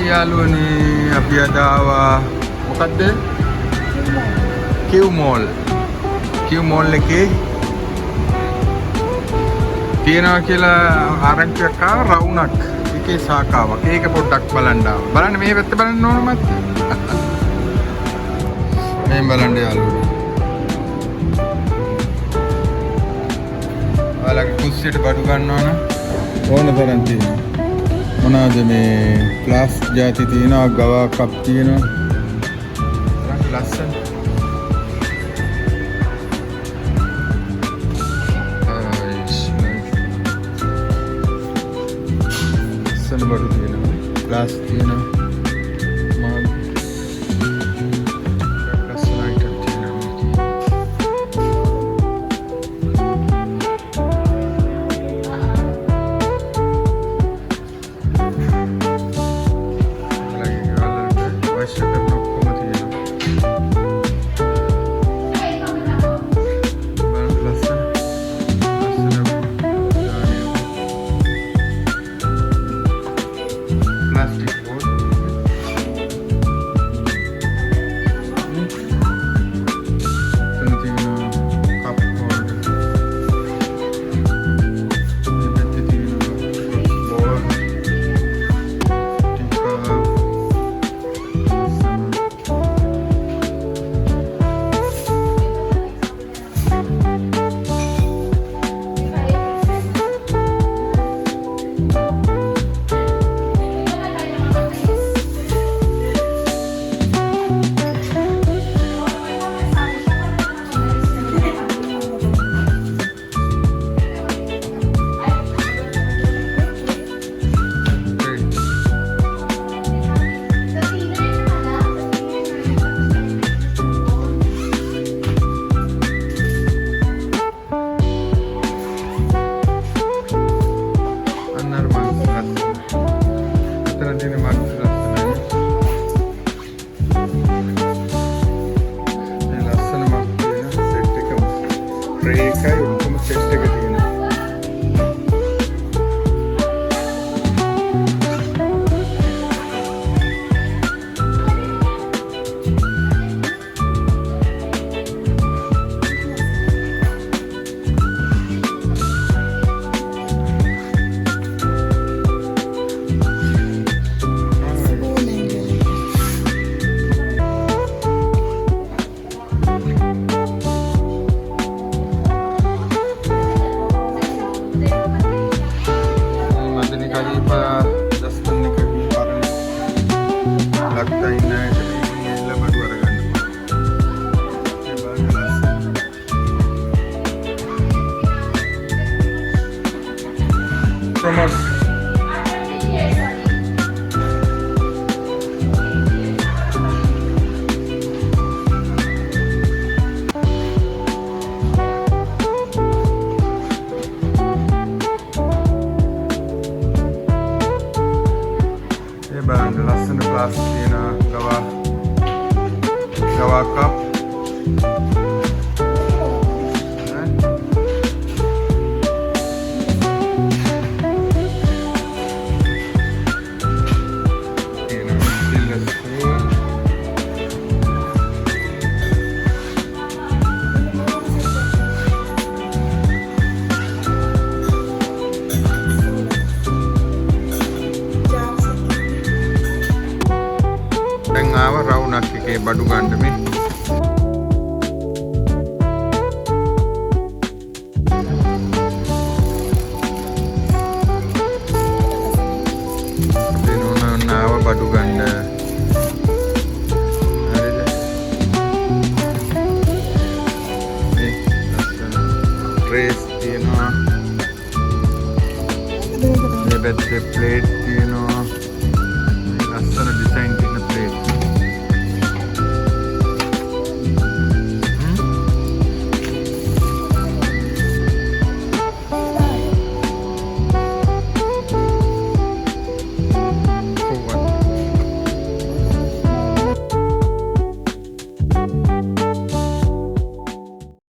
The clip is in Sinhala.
යාළුවනේ අපි අද ආවා මොකද්ද? Qmall. Qmall එකේ තියෙනවා කියලා ආරංචියක් ආව රවුණක්. ඒකේ ශාඛාවක්. ඒක පොඩ්ඩක් බලන්න ආවා. බලන්න මේ පැත්ත බලන්න ඕන මත්. මේ බලන්න යාළුවනේ. ඔයාලගේ කුස්සියට බඩු ගන්නවා නම් ඕන තරම් තියෙනවා. මොනවාද මේ ප්ලාස්ට් ಜಾති තියෙනවා, ගවා කප් තියෙනවා. ලස්සන. ලස්සන බඩු තියෙනවා. ප්ලාස්ට් තියෙනවා. ලස්සන අයිටම් තියෙනවා. Ekයි ඔක්කොම සෙට් එක තියෙනවා. බලන්න ලස්සන ප්ලාස්ට් තියෙනවා. ගවා කප් රවුණක් එකේ බඩු ගන්න මේ අපේ නෝනාව බඩු